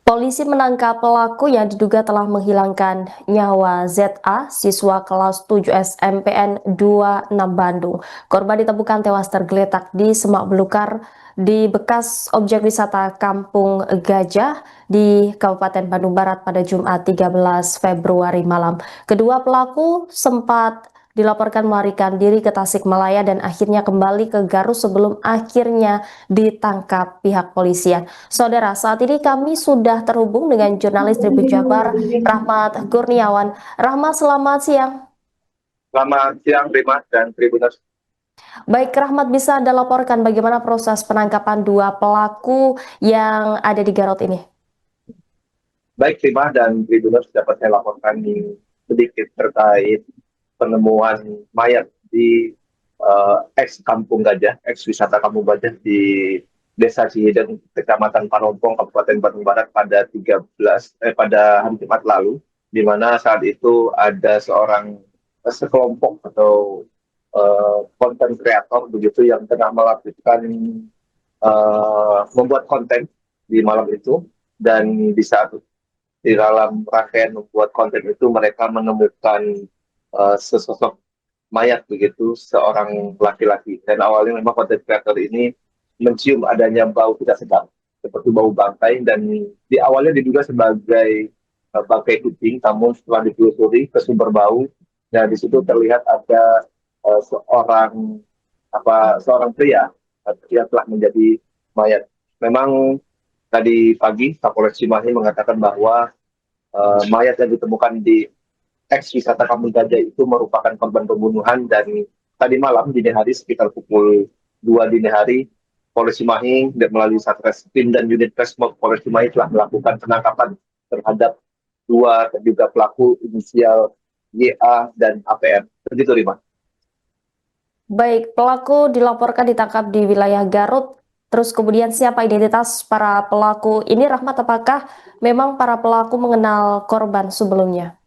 Polisi menangkap pelaku yang diduga telah menghilangkan nyawa ZA, siswa kelas 7 SMPN 26 Bandung. Korban ditemukan tewas tergeletak di semak belukar di bekas objek wisata Kampung Gajah di Kabupaten Bandung Barat pada Jumat 13 Februari malam. Kedua pelaku sempat dilaporkan melarikan diri ke Tasikmalaya dan akhirnya kembali ke Garut sebelum akhirnya ditangkap pihak polisian. Saudara, saat ini kami sudah terhubung dengan jurnalis Tribun Jabar, Rahmat Kurniawan. Rahmat, selamat siang. Selamat siang, Rima dan Tribuners. Baik, Rahmat, bisa Anda laporkan bagaimana proses penangkapan dua pelaku yang ada di Garut ini? Baik, Rima dan Tribuners, dapat saya laporkan sedikit terkait penemuan mayat di ex Kampung Gajah, ex wisata Kampung Gajah di Desa Cihideng, Kecamatan Panompong, Kabupaten Bandung Barat pada hari Jumat lalu, di mana saat itu ada sekelompok atau konten kreator begitu yang tengah melakukan membuat konten di malam itu, dan di dalam rangkaian membuat konten itu mereka menemukan sesosok mayat begitu, seorang laki-laki. Dan awalnya memang konten kreator ini mencium adanya bau tidak sedap seperti bau bangkai, dan di awalnya diduga sebagai bangkai kucing, namun setelah ditelusuri ke sumber bau, dan di situ terlihat ada seorang pria yang telah menjadi mayat. Memang tadi pagi Kapolres Cimahi mengatakan bahwa mayat yang ditemukan di ex wisata Kampung Gajah itu merupakan korban pembunuhan, dan tadi malam dini hari sekitar pukul 2 dini hari Polres Cimahi dan melalui Satreskrim dan unit Resmob Polres Cimahi telah melakukan penangkapan terhadap dua terduga pelaku inisial YA dan APM. Begitu, Rima. Baik, pelaku dilaporkan ditangkap di wilayah Garut. Terus kemudian siapa identitas para pelaku ini, Rahmat? Apakah memang para pelaku mengenal korban sebelumnya?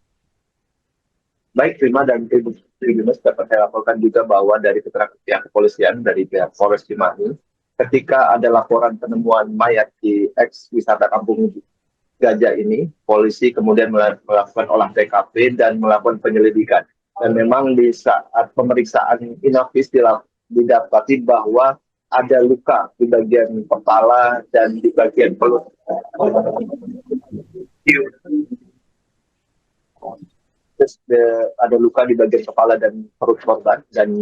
Baik, Rima dan Tribuners, dapat saya laporkan juga bahwa dari keterangan pihak kepolisian dari pihak Polres Cimahi, ketika ada laporan penemuan mayat di ex wisata Kampung Gajah ini, polisi kemudian melakukan olah TKP dan melakukan penyelidikan. Dan memang di saat pemeriksaan inafis didapati bahwa ada luka di bagian kepala dan di bagian perut. Ada luka di bagian kepala dan perut korban, dan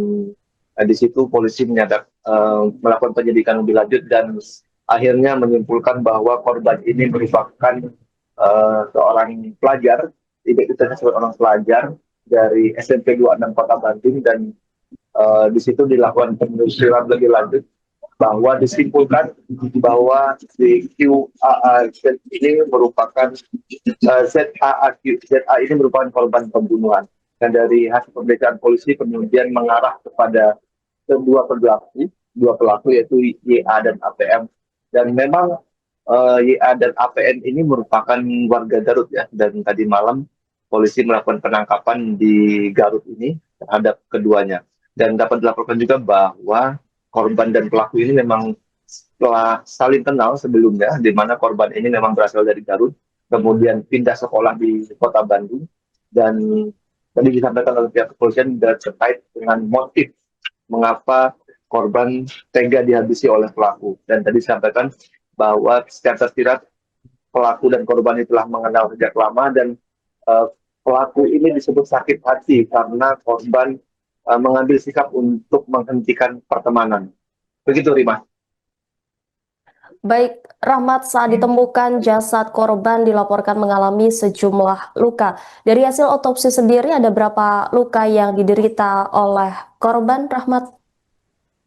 di situ polisi melakukan penyelidikan lebih lanjut dan akhirnya menyimpulkan bahwa korban ini merupakan seorang pelajar, identitasnya seorang pelajar dari SMP 26 Kota Bandung, dan di situ dilakukan penelusuran lebih lanjut bahwa disimpulkan bahwa si QAA ini merupakan ZA ini merupakan korban pembunuhan. Dan dari hasil pemeriksaan polisi kemudian mengarah kepada dua pelaku yaitu YA dan APM. Dan memang YA dan APN ini merupakan warga Garut ya, dan tadi malam polisi melakukan penangkapan di Garut ini terhadap keduanya. Dan dapat dilaporkan juga bahwa korban dan pelaku ini memang telah saling kenal sebelumnya, di mana korban ini memang berasal dari Garut, kemudian pindah sekolah di Kota Bandung, dan tadi disampaikan oleh pihak kepolisian terkait dengan motif mengapa korban tega dihabisi oleh pelaku. Dan tadi disampaikan bahwa secara tersirat pelaku dan korban ini telah mengenal sejak lama, dan pelaku ini disebut sakit hati karena korban mengambil sikap untuk menghentikan pertemanan. Begitu, Rima. Baik, Rahmat, saat ditemukan jasad korban dilaporkan mengalami sejumlah luka. Dari hasil otopsi sendiri ada berapa luka yang diderita oleh korban, Rahmat?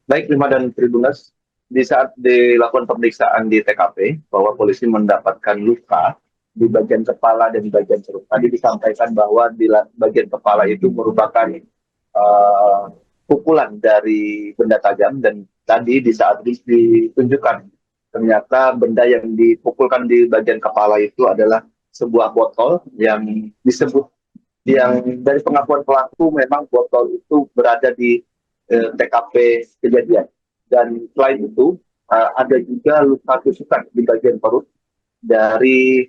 Baik, Rima dan Tribuners, di saat dilakukan pemeriksaan di TKP bahwa polisi mendapatkan luka di bagian kepala dan di bagian perut. Tadi disampaikan bahwa di bagian kepala itu merupakan pukulan dari benda tajam, dan tadi di saat ditunjukkan ternyata benda yang dipukulkan di bagian kepala itu adalah sebuah botol yang dari pengakuan pelaku memang botol itu berada di TKP kejadian. Dan selain itu ada juga luka tusukan di bagian perut dari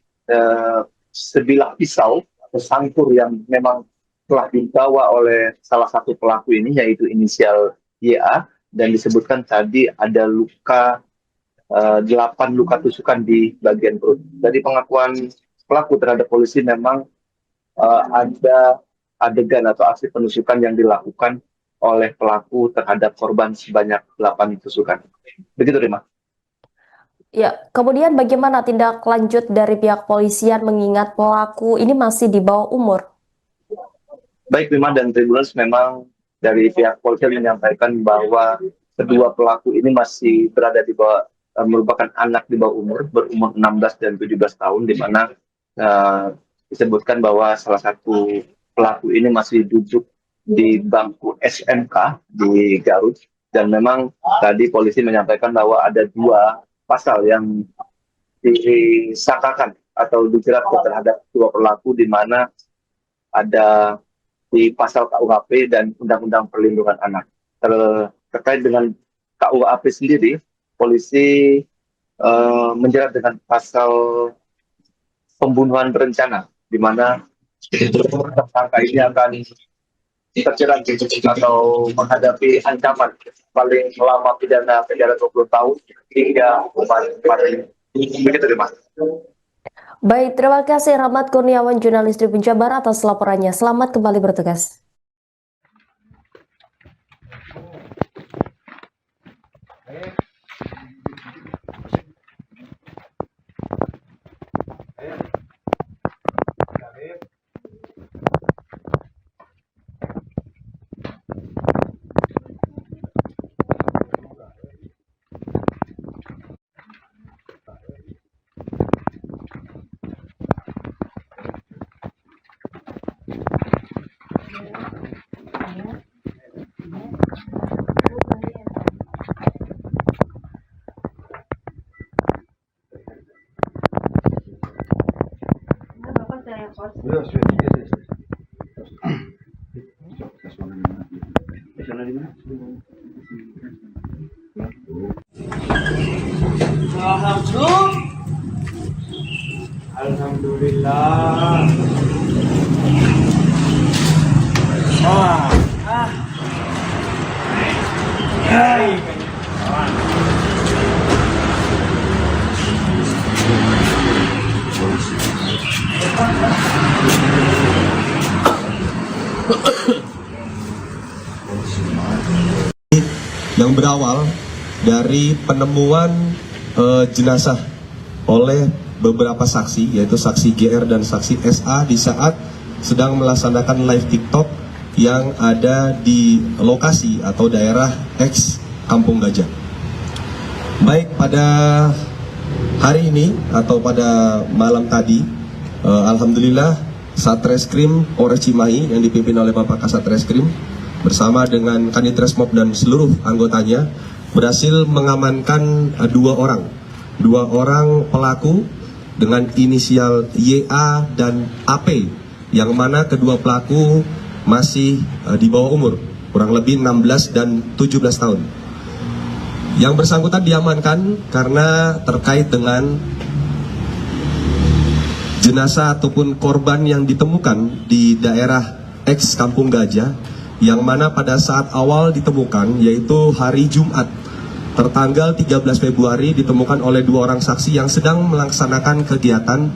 sebilah pisau atau sangkur yang memang telah dibawa oleh salah satu pelaku ini, yaitu inisial YA, dan disebutkan tadi ada 8 luka tusukan di bagian perut. Dari pengakuan pelaku terhadap polisi memang ada adegan atau aksi penusukan yang dilakukan oleh pelaku terhadap korban sebanyak 8 tusukan. Begitu, Rima. Ya, kemudian bagaimana tindak lanjut dari pihak polisian mengingat pelaku ini masih di bawah umur? Baik, Rima dan Tribuners, memang dari pihak polisian menyampaikan bahwa kedua pelaku ini masih berada di bawah, merupakan anak di bawah umur, berumur 16 dan 17 tahun, di mana disebutkan bahwa salah satu pelaku ini masih duduk di bangku SMK di Garut, dan memang tadi polisi menyampaikan bahwa ada 2 pasal yang disangkakan atau dijerat terhadap 2 pelaku, di mana ada di pasal KUHP dan Undang-Undang Perlindungan Anak. Terkait dengan KUHP sendiri, polisi menjerat dengan pasal pembunuhan berencana, di mana tersangka ini akan terjerat atau menghadapi ancaman paling lama pidana penjara 20 tahun hingga hukuman mati. Begitu, Mas. Baik, terima kasih Rahmat Kurniawan, jurnalis Tribun Jabar atas laporannya. Selamat kembali bertugas. Alhamdulillah. Yang berawal dari penemuan jenazah oleh beberapa saksi, yaitu saksi GR dan saksi SA di saat sedang melaksanakan live TikTok yang ada di lokasi atau daerah X Kampung Gajah. Baik, pada hari ini atau pada malam tadi, alhamdulillah Satreskrim Polres Cimahi yang dipimpin oleh Bapak Kasatreskrim bersama dengan Kanit Resmob dan seluruh anggotanya berhasil mengamankan 2 orang pelaku dengan inisial YA dan AP, yang mana kedua pelaku masih di bawah umur, kurang lebih 16 dan 17 tahun. Yang bersangkutan diamankan karena terkait dengan jenazah ataupun korban yang ditemukan di daerah X Kampung Gajah, yang mana pada saat awal ditemukan, yaitu hari Jumat tertanggal 13 Februari ditemukan oleh 2 orang saksi yang sedang melaksanakan kegiatan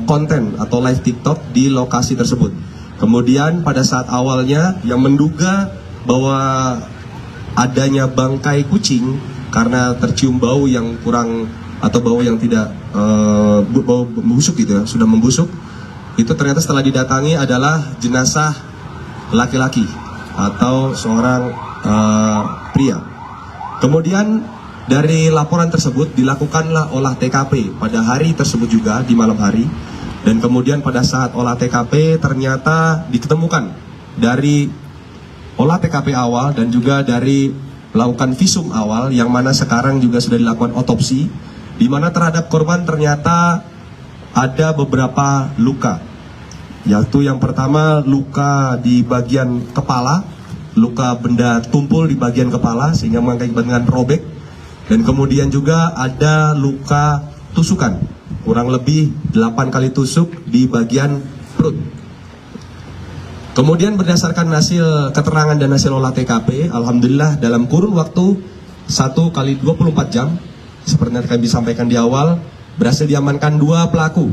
konten atau live TikTok di lokasi tersebut. Kemudian pada saat awalnya yang menduga bahwa adanya bangkai kucing karena tercium bau yang kurang atau bau yang tidak bau membusuk gitu ya, sudah membusuk, itu ternyata setelah didatangi adalah jenazah laki-laki atau seorang pria. Kemudian dari laporan tersebut dilakukanlah olah TKP pada hari tersebut juga di malam hari, dan kemudian pada saat olah TKP ternyata diketemukan dari olah TKP awal dan juga dari melakukan visum awal, yang mana sekarang juga sudah dilakukan otopsi, di mana terhadap korban ternyata ada beberapa luka, yaitu yang pertama luka di bagian kepala luka benda tumpul di bagian kepala sehingga mengakibatkan robek, dan kemudian juga ada luka tusukan kurang lebih 8 kali tusuk di bagian perut. Kemudian berdasarkan hasil keterangan dan hasil olah TKP, alhamdulillah dalam kurun waktu 1 kali 24 jam seperti yang kami sampaikan di awal, berhasil diamankan 2 pelaku,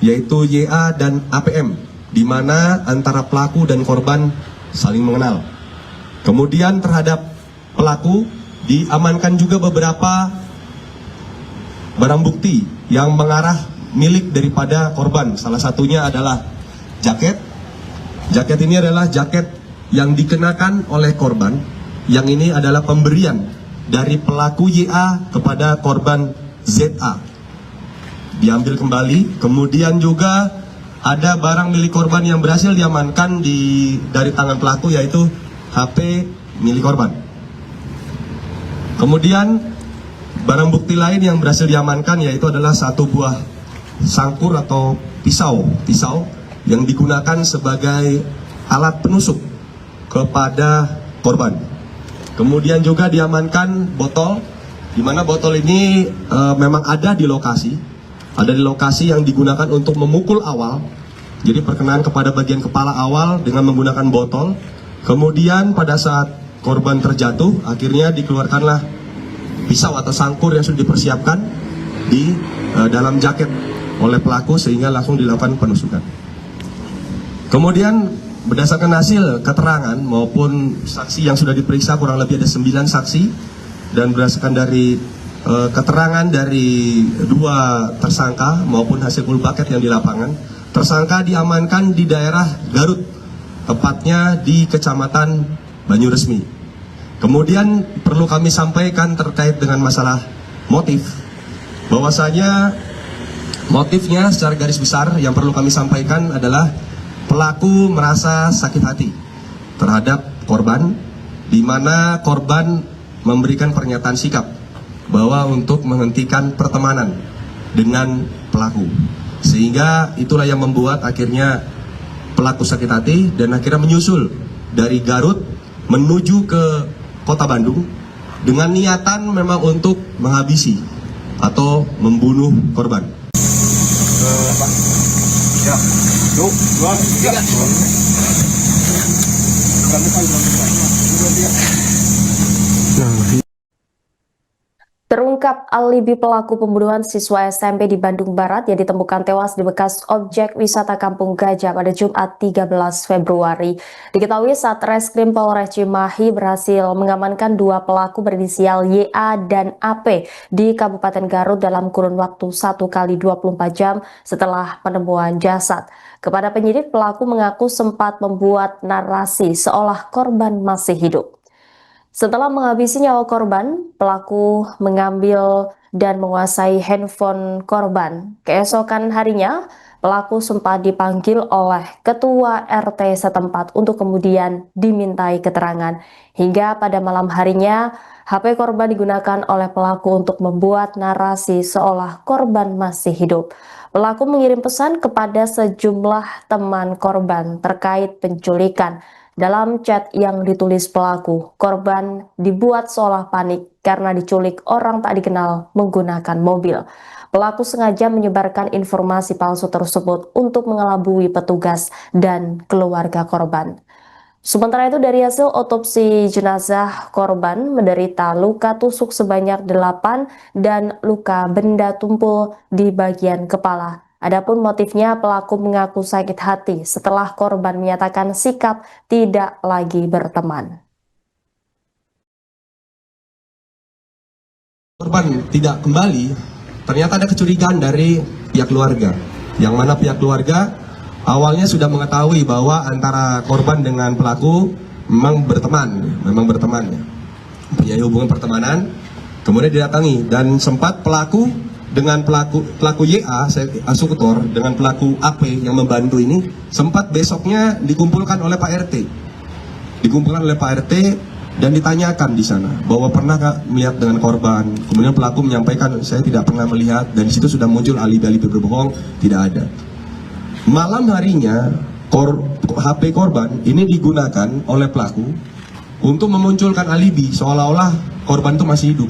yaitu YA dan APM, di mana antara pelaku dan korban saling mengenal. Kemudian terhadap pelaku diamankan juga beberapa barang bukti yang mengarah milik daripada korban. Salah satunya adalah jaket. Jaket ini adalah jaket yang dikenakan oleh korban. Yang ini adalah pemberian dari pelaku YA kepada korban ZA. Diambil kembali. Kemudian juga ada barang milik korban yang berhasil diamankan dari tangan pelaku, yaitu HP milik korban. Kemudian barang bukti lain yang berhasil diamankan yaitu adalah 1 buah sangkur atau pisau yang digunakan sebagai alat penusuk kepada korban. Kemudian juga diamankan botol, di mana botol ini memang ada di lokasi yang digunakan untuk memukul awal. Jadi perkenaan kepada bagian kepala awal dengan menggunakan botol. Kemudian pada saat korban terjatuh, akhirnya dikeluarkanlah pisau atau sangkur yang sudah dipersiapkan di dalam jaket oleh pelaku sehingga langsung dilakukan penusukan. Kemudian berdasarkan hasil keterangan maupun saksi yang sudah diperiksa, kurang lebih ada 9 saksi, dan berdasarkan dari keterangan dari 2 tersangka maupun hasil full bucket yang di lapangan, tersangka diamankan di daerah Garut, tepatnya di Kecamatan Banyuresmi. Kemudian perlu kami sampaikan terkait dengan masalah motif, bahwasanya motifnya secara garis besar yang perlu kami sampaikan adalah pelaku merasa sakit hati terhadap korban, di mana korban memberikan pernyataan sikap bahwa untuk menghentikan pertemanan dengan pelaku, sehingga itulah yang membuat akhirnya pelaku sakit hati dan akhirnya menyusul dari Garut menuju ke Kota Bandung dengan niatan memang untuk menghabisi atau membunuh korban. Terungkap alibi pelaku pembunuhan siswa SMP di Bandung Barat yang ditemukan tewas di bekas objek wisata Kampung Gajah pada Jumat 13 Februari. Diketahui saat Reskrim Polres Cimahi berhasil mengamankan 2 pelaku berinisial YA dan AP di Kabupaten Garut dalam kurun waktu 1 kali 24 jam setelah penemuan jasad. Kepada penyidik, pelaku mengaku sempat membuat narasi seolah korban masih hidup. Setelah menghabisi nyawa korban, pelaku mengambil dan menguasai handphone korban. Keesokan harinya, pelaku sempat dipanggil oleh ketua RT setempat untuk kemudian dimintai keterangan. Hingga pada malam harinya, HP korban digunakan oleh pelaku untuk membuat narasi seolah korban masih hidup. Pelaku mengirim pesan kepada sejumlah teman korban terkait penculikan. Dalam chat yang ditulis pelaku, korban dibuat seolah panik karena diculik orang tak dikenal menggunakan mobil. Pelaku sengaja menyebarkan informasi palsu tersebut untuk mengelabui petugas dan keluarga korban. Sementara itu, dari hasil otopsi jenazah, korban menderita luka tusuk sebanyak 8 dan luka benda tumpul di bagian kepala. Adapun motifnya, pelaku mengaku sakit hati setelah korban menyatakan sikap tidak lagi berteman. Korban tidak kembali, ternyata ada kecurigaan dari pihak keluarga, yang mana pihak keluarga awalnya sudah mengetahui bahwa antara korban dengan pelaku memang berteman, punya hubungan pertemanan. Kemudian didatangi dan sempat pelaku dengan pelaku YA, eksekutor, dengan pelaku AP yang membantu ini, sempat besoknya dikumpulkan oleh Pak RT. Dan ditanyakan di sana bahwa pernah nggak melihat dengan korban. Kemudian pelaku menyampaikan, saya tidak pernah melihat, dan di situ sudah muncul alibi-alibi berbohong, tidak ada. Malam harinya HP korban ini digunakan oleh pelaku untuk memunculkan alibi seolah-olah korban itu masih hidup.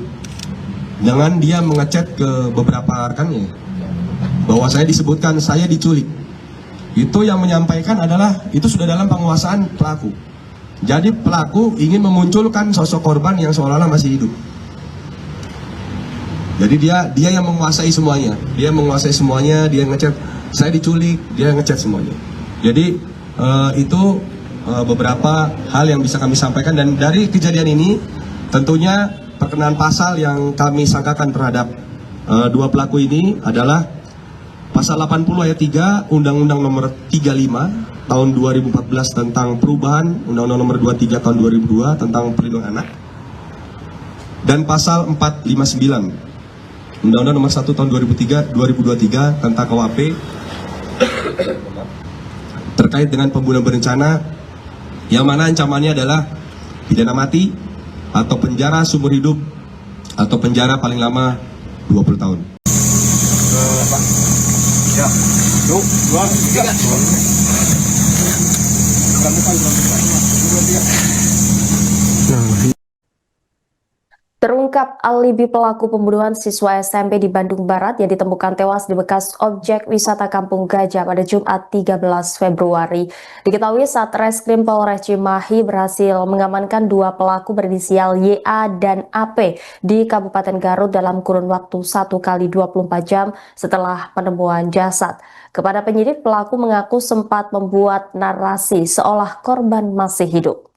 Dengan dia mengechat ke beberapa rekannya bahwa saya disebutkan saya diculik. Itu yang menyampaikan adalah itu sudah dalam penguasaan pelaku. Jadi pelaku ingin memunculkan sosok korban yang seolah-olah masih hidup. Jadi dia yang menguasai semuanya. Dia menguasai semuanya, dia ngechat saya diculik, dia ngechat semuanya. Jadi itu beberapa hal yang bisa kami sampaikan, dan dari kejadian ini tentunya perkenaan pasal yang kami sangkakan terhadap dua pelaku ini adalah pasal 80 ayat 3 Undang-Undang nomor 35 tahun 2014 tentang perubahan Undang-Undang nomor 23 tahun 2002 tentang perlindungan anak, dan pasal 459 Undang-Undang nomor 1 tahun 2023 tentang KUHP terkait dengan pembunuhan berencana, yang mana ancamannya adalah pidana mati atau penjara seumur hidup atau penjara paling lama 20 tahun. Ya, 2, 3. Terungkap alibi pelaku pembunuhan siswa SMP di Bandung Barat yang ditemukan tewas di bekas objek wisata Kampung Gajah pada Jumat 13 Februari. Diketahui saat Reskrim Polres Cimahi berhasil mengamankan dua pelaku berinisial YA dan AP di Kabupaten Garut dalam kurun waktu 1 kali 24 jam setelah penemuan jasad. Kepada penyidik, pelaku mengaku sempat membuat narasi seolah korban masih hidup.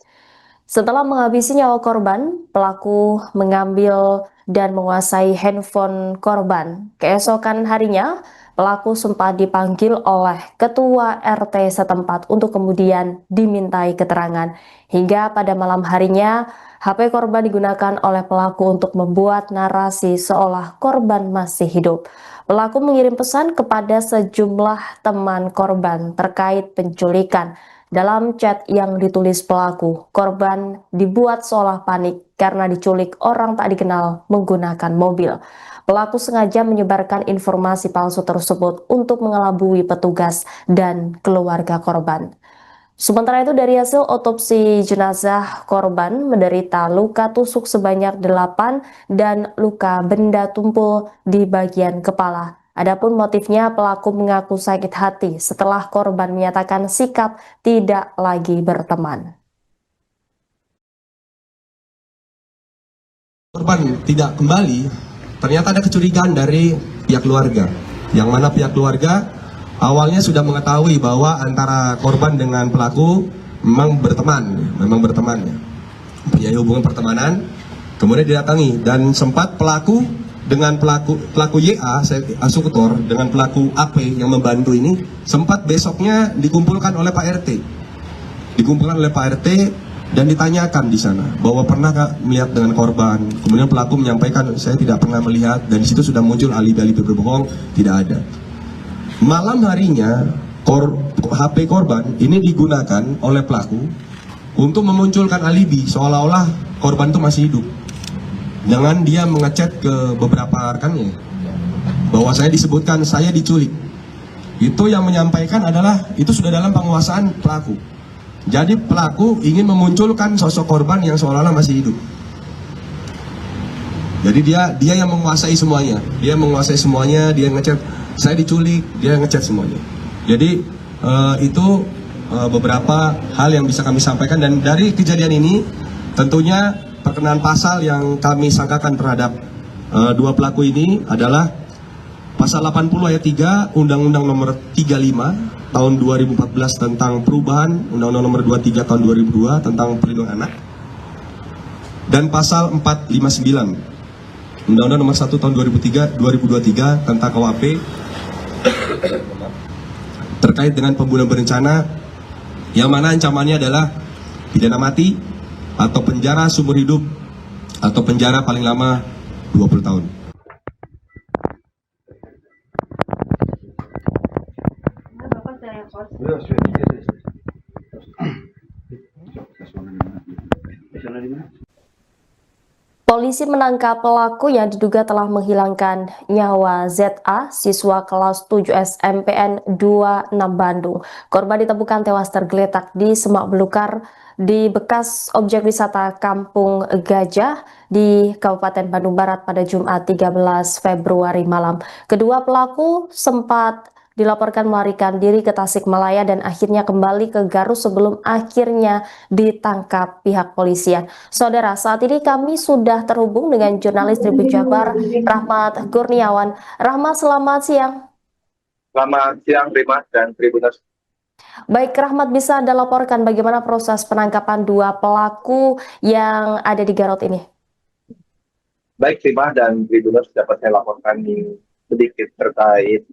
Setelah menghabisi nyawa korban, pelaku mengambil dan menguasai handphone korban. Keesokan harinya, pelaku sempat dipanggil oleh ketua RT setempat untuk kemudian dimintai keterangan. Hingga pada malam harinya, HP korban digunakan oleh pelaku untuk membuat narasi seolah korban masih hidup. Pelaku mengirim pesan kepada sejumlah teman korban terkait penculikan. Dalam chat yang ditulis pelaku, korban dibuat seolah panik karena diculik orang tak dikenal menggunakan mobil. Pelaku sengaja menyebarkan informasi palsu tersebut untuk mengelabui petugas dan keluarga korban. Sementara itu, dari hasil otopsi jenazah, korban menderita luka tusuk sebanyak 8 dan luka benda tumpul di bagian kepala. Adapun motifnya, pelaku mengaku sakit hati setelah korban menyatakan sikap tidak lagi berteman. Korban tidak kembali, ternyata ada kecurigaan dari pihak keluarga, yang mana pihak keluarga awalnya sudah mengetahui bahwa antara korban dengan pelaku memang berteman, punya hubungan pertemanan. Kemudian didatangi dan sempat pelaku YA, eksekutor, dengan pelaku AP yang membantu ini sempat besoknya dikumpulkan oleh Pak RT, dan ditanyakan di sana bahwa pernah nggak melihat dengan korban. Kemudian pelaku menyampaikan saya tidak pernah melihat, dan di situ sudah muncul alibi-alibi berbohong, tidak ada. Malam harinya HP korban ini digunakan oleh pelaku untuk memunculkan alibi seolah-olah korban itu masih hidup. Dengan dia mengechat ke beberapa rekannya bahwa saya disebutkan saya diculik. Itu yang menyampaikan adalah itu sudah dalam penguasaan pelaku. Jadi pelaku ingin memunculkan sosok korban yang seolah-olah masih hidup. Jadi dia yang menguasai semuanya. Dia ngechat saya diculik, dia ngechat semuanya. Jadi itu beberapa hal yang bisa kami sampaikan, dan dari kejadian ini tentunya perkenaan pasal yang kami sangkakan terhadap dua pelaku ini adalah pasal 80 ayat 3 Undang-Undang nomor 35 tahun 2014 tentang perubahan Undang-Undang nomor 23 tahun 2002 tentang perlindungan anak, dan pasal 459 Undang-Undang nomor 1 tahun 2023 tentang KUHP terkait dengan pembunuhan berencana, yang mana ancamannya adalah pidana mati atau penjara seumur hidup atau penjara paling lama 20 tahun. Polisi menangkap pelaku yang diduga telah menghilangkan nyawa ZA, siswa kelas 7 SMPN 26 Bandung. Korban ditemukan tewas tergeletak di semak belukar di bekas objek wisata Kampung Gajah di Kabupaten Bandung Barat pada Jumat 13 Februari malam. Kedua pelaku sempat dilaporkan melarikan diri ke Tasikmalaya dan akhirnya kembali ke Garut sebelum akhirnya ditangkap pihak polisian. Saudara, saat ini kami sudah terhubung dengan jurnalis Tribun Jabar, Rahmat Kurniawan. Rahmat, selamat siang. Selamat siang, Rima dan Tribuners. Baik, Rahmat, bisa Anda laporkan bagaimana proses penangkapan dua pelaku yang ada di Garut ini? Baik, Rima dan Tribuners, dapat saya laporkan sedikit terkait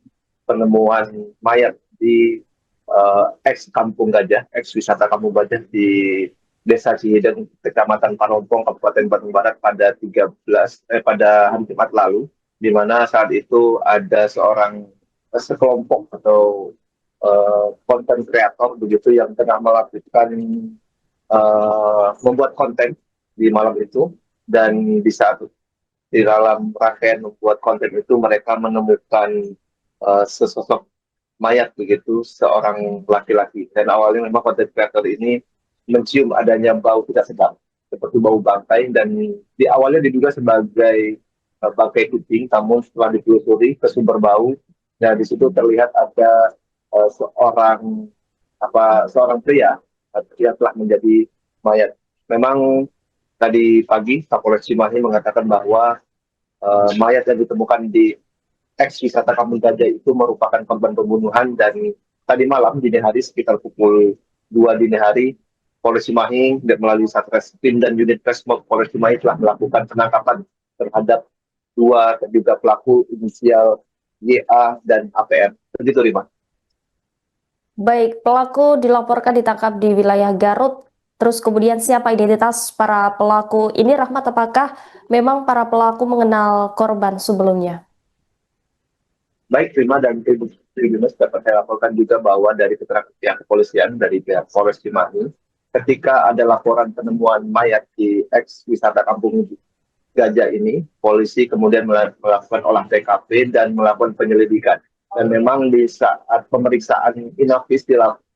penemuan mayat di ex Kampung Gajah, ex wisata Kampung Gajah di Desa Cihideng, Kecamatan Panompong, Kabupaten Bandung Barat pada pada hari Jumat lalu, di mana saat itu ada sekelompok atau konten kreator begitu yang tengah melakukan membuat konten di malam itu, dan di dalam rangkaian membuat konten itu mereka menemukan sesosok mayat begitu, seorang laki-laki. Dan awalnya memang konten kreator ini mencium adanya bau tidak sedap seperti bau bangkai, dan di awalnya diduga sebagai bangkai kucing, namun setelah ditelusuri ke sumber bau, dan di situ terlihat ada seorang pria yang telah menjadi mayat. Memang tadi pagi Kapolres Cimahi mengatakan bahwa mayat yang ditemukan di ex wisata Kampung Gajah itu merupakan korban pembunuhan, dan tadi malam dini hari sekitar pukul 2 dini hari Polres Cimahi melalui Satreskrim dan unit Resmob Polres Cimahi telah melakukan penangkapan terhadap dua terduga pelaku inisial YA dan APM. Begitu, Rima. Baik, pelaku dilaporkan ditangkap di wilayah Garut. Terus kemudian siapa identitas para pelaku ini, Rahmat? Apakah memang para pelaku mengenal korban sebelumnya? Baik, Rima dan Tribuners, dapat saya laporkan juga bahwa dari keterangan pihak kepolisian dari pihak Polres Cimahi, ketika ada laporan penemuan mayat di ex wisata Kampung Gajah ini, polisi kemudian melakukan olah TKP dan melakukan penyelidikan. Dan memang di saat pemeriksaan inafis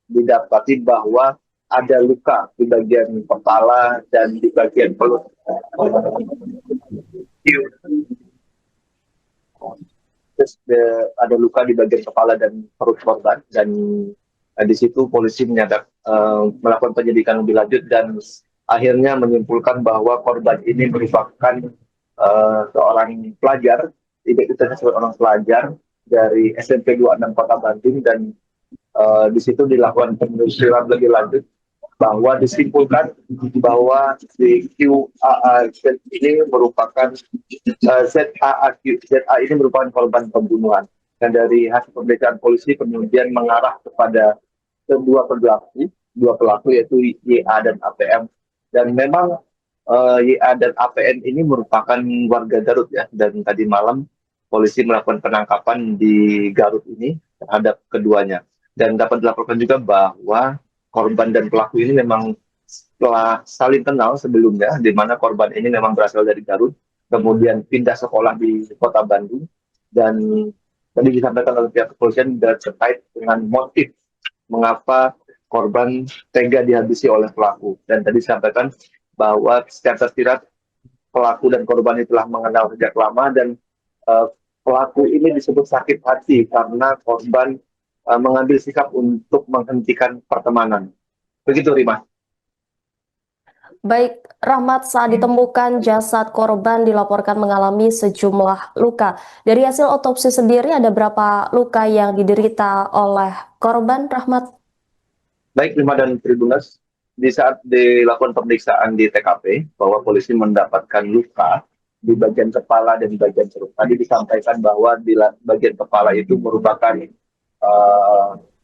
didapati bahwa ada luka di bagian kepala dan di bagian perut. Ada luka di bagian kepala dan perut korban, dan di situ polisi melakukan penyelidikan lebih lanjut dan akhirnya menyimpulkan bahwa korban ini merupakan seorang pelajar, identitasnya seorang pelajar dari SMP 26 Kota Bandung, dan di situ dilakukan penelusuran lebih lanjut bahwa disimpulkan bahwa si QAA ini merupakan ZA ini merupakan korban pembunuhan. Dan dari hasil pemeriksaan polisi kemudian mengarah kepada dua pelaku yaitu YA dan APM. Dan memang YA dan APN ini merupakan warga Garut ya, dan tadi malam polisi melakukan penangkapan di Garut ini terhadap keduanya. Dan dapat dilaporkan juga bahwa korban dan pelaku ini memang telah saling kenal sebelumnya, di mana korban ini memang berasal dari Garut, kemudian pindah sekolah di Kota Bandung, dan tadi disampaikan oleh pihak kepolisian terkait dengan motif mengapa korban tega dihabisi oleh pelaku. Dan tadi disampaikan bahwa secara tersirat pelaku dan korban ini telah mengenal sejak lama, dan pelaku ini disebut sakit hati karena korban mengambil sikap untuk menghentikan pertemanan. Begitu, Rima. Baik, Rahmat, saat ditemukan jasad korban dilaporkan mengalami sejumlah luka. Dari hasil otopsi sendiri ada berapa luka yang diderita oleh korban, Rahmat? Baik, Rima dan Tribuners, di saat dilakukan pemeriksaan di TKP bahwa polisi mendapatkan luka di bagian kepala dan di bagian perut. Tadi disampaikan bahwa di bagian kepala itu merupakan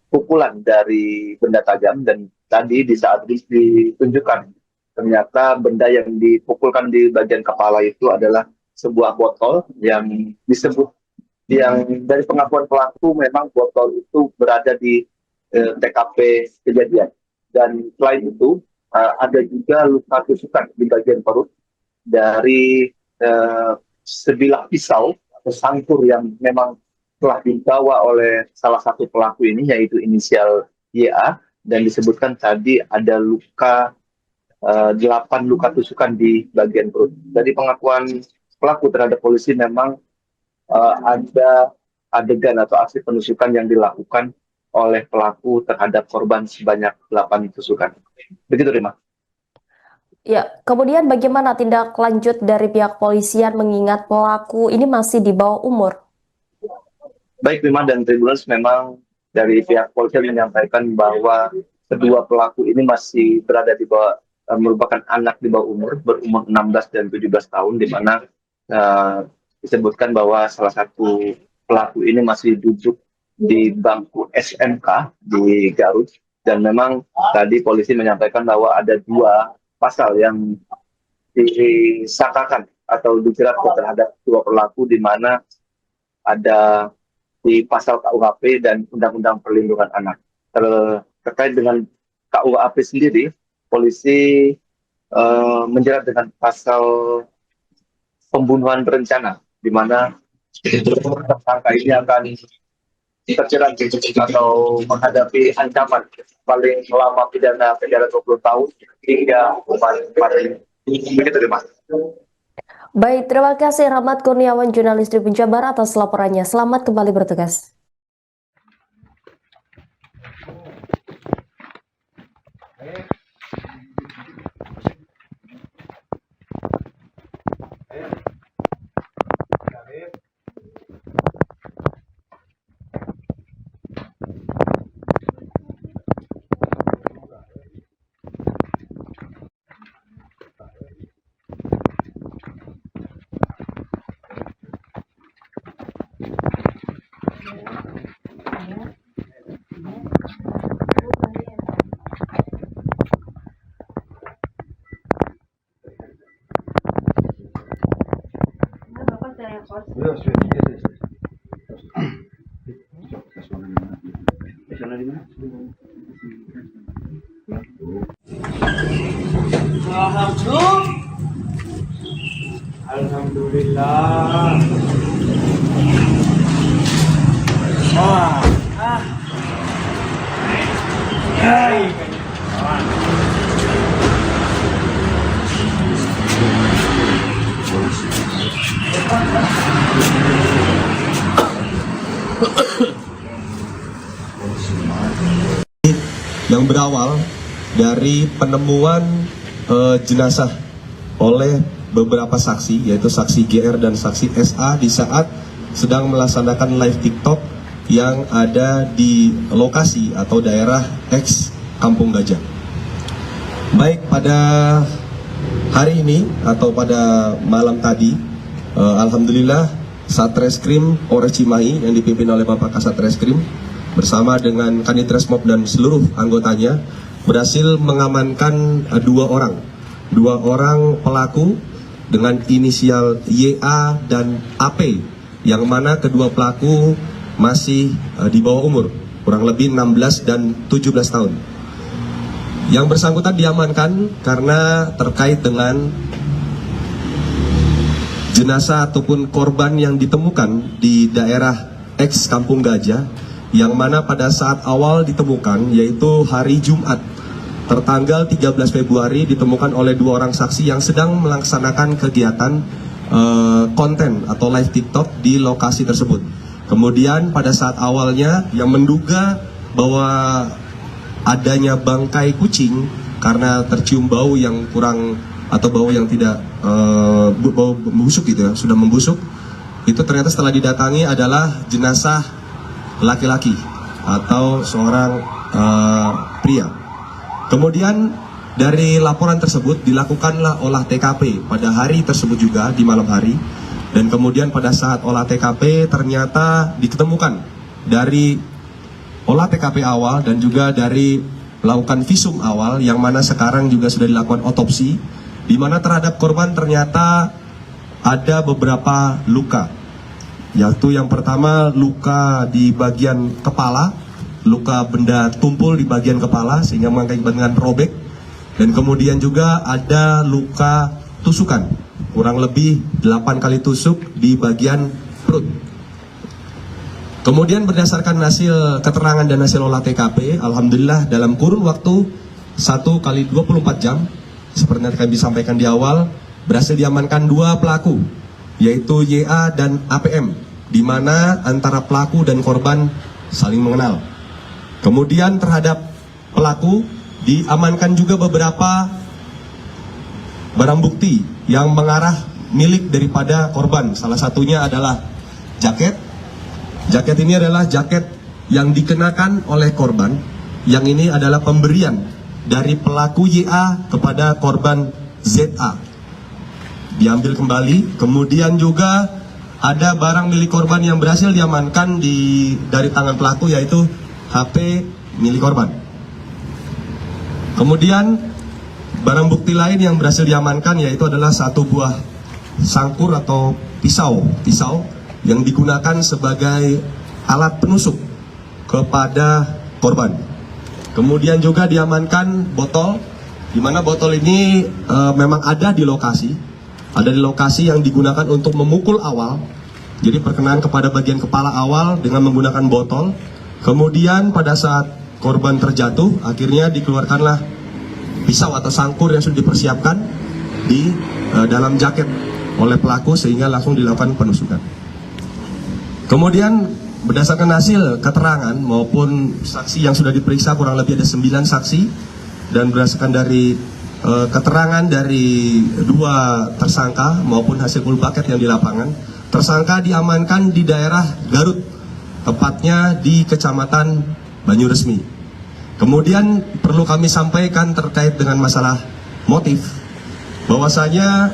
pukulan dari benda tajam, dan tadi di saat ditunjukkan ternyata benda yang dipukulkan di bagian kepala itu adalah sebuah botol yang dari pengakuan pelaku memang botol itu berada di TKP kejadian. Dan selain itu ada juga luka tusukan di bagian perut, dari sebilah pisau atau sangkur yang memang telah dibawa oleh salah satu pelaku ini, yaitu inisial YA, dan disebutkan tadi ada luka 8 luka tusukan di bagian perut. Dari pengakuan pelaku terhadap polisi memang ada adegan atau aksi penusukan yang dilakukan oleh pelaku terhadap korban sebanyak 8 tusukan. Begitu, Rima. Ya, kemudian bagaimana tindak lanjut dari pihak polisian mengingat pelaku ini masih di bawah umur? Baik, Rima dan Tribuners, memang dari pihak polisian menyampaikan bahwa kedua pelaku ini masih berada di bawah, merupakan anak di bawah umur, berumur 16 dan 17 tahun, di mana disebutkan bahwa salah satu pelaku ini masih duduk di bangku SMK di Garut, dan memang tadi polisi menyampaikan bahwa ada 2 pasal yang disangkakan atau dijerat terhadap 2 pelaku, di mana ada di pasal KUHP dan Undang-Undang Perlindungan Anak. Terkait dengan KUHP sendiri, polisi menjerat dengan pasal pembunuhan berencana, di mana tersangka ini akan terjerat atau menghadapi ancaman paling lama pidana penjara 20 tahun hingga hukuman mati. Begitu, Rima. Baik, terima kasih Rahmat Kurniawan, jurnalis Tribun Jabar atas laporannya. Selamat kembali bertugas. Alhamdulillah. Yang berawal dari penemuan jenazah oleh beberapa saksi, yaitu saksi GR dan saksi SA di saat sedang melaksanakan live TikTok yang ada di lokasi atau daerah X Kampung Gajah. Baik, pada hari ini atau pada malam tadi, alhamdulillah Satreskrim Polres Cimahi yang dipimpin oleh Bapak Kasatreskrim bersama dengan Kanitresmob dan seluruh anggotanya berhasil mengamankan 2 orang pelaku dengan inisial YA dan AP, yang mana kedua pelaku masih di bawah umur, kurang lebih 16 dan 17 tahun. Yang bersangkutan diamankan karena terkait dengan jenazah ataupun korban yang ditemukan di daerah X Kampung Gajah, yang mana pada saat awal ditemukan, yaitu hari Jumat tertanggal 13 Februari ditemukan oleh 2 orang saksi yang sedang melaksanakan kegiatan konten atau live TikTok di lokasi tersebut. Kemudian pada saat awalnya yang menduga bahwa adanya bangkai kucing karena tercium bau yang kurang atau bau yang tidak bau membusuk gitu ya, sudah membusuk, itu ternyata setelah didatangi adalah jenazah laki-laki atau seorang pria. Kemudian dari laporan tersebut dilakukanlah olah TKP pada hari tersebut juga di malam hari, dan kemudian pada saat olah TKP ternyata ditemukan dari olah TKP awal dan juga dari melakukan visum awal, yang mana sekarang juga sudah dilakukan otopsi, di mana terhadap korban ternyata ada beberapa luka, yaitu yang pertama luka di bagian kepala, luka benda tumpul di bagian kepala sehingga mengakibatkan robek, dan kemudian juga ada luka tusukan kurang lebih 8 kali tusuk di bagian perut. Kemudian berdasarkan hasil keterangan dan hasil olah TKP, alhamdulillah dalam kurun waktu 1 kali 24 jam, seperti yang kami sampaikan di awal, berhasil diamankan 2 pelaku, yaitu YA dan APM, di mana antara pelaku dan korban saling mengenal. Kemudian terhadap pelaku diamankan juga beberapa barang bukti yang mengarah milik daripada korban. Salah satunya adalah jaket. Jaket ini adalah jaket yang dikenakan oleh korban. Yang ini adalah pemberian dari pelaku YA kepada korban ZA. Diambil kembali. Kemudian juga ada barang milik korban yang berhasil diamankan dari tangan pelaku, yaitu HP milik korban. Kemudian barang bukti lain yang berhasil diamankan yaitu adalah 1 buah sangkur atau pisau yang digunakan sebagai alat penusuk kepada korban. Kemudian juga diamankan botol, di mana botol ini memang ada di lokasi yang digunakan untuk memukul awal. Jadi perkenaan kepada bagian kepala awal dengan menggunakan botol. Kemudian pada saat korban terjatuh, akhirnya dikeluarkanlah pisau atau sangkur yang sudah dipersiapkan di dalam jaket oleh pelaku sehingga langsung dilakukan penusukan. Kemudian berdasarkan hasil keterangan maupun saksi yang sudah diperiksa, kurang lebih ada 9 saksi, dan berdasarkan dari keterangan dari 2 tersangka maupun hasil full bucket yang di lapangan, tersangka diamankan di daerah Garut, tepatnya di Kecamatan Banyuresmi. Kemudian perlu kami sampaikan terkait dengan masalah motif, bahwasanya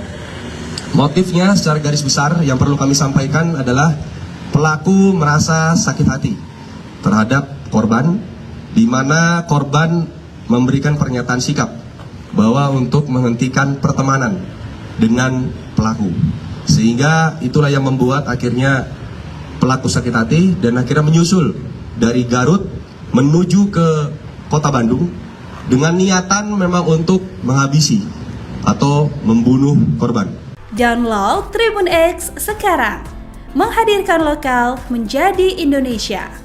motifnya secara garis besar yang perlu kami sampaikan adalah pelaku merasa sakit hati terhadap korban, di mana korban memberikan pernyataan sikap bahwa untuk menghentikan pertemanan dengan pelaku, sehingga itulah yang membuat akhirnya pelaku sakit hati dan akhirnya menyusul dari Garut menuju ke Kota Bandung dengan niatan memang untuk menghabisi atau membunuh korban. Download Tribun X sekarang, menghadirkan lokal menjadi Indonesia.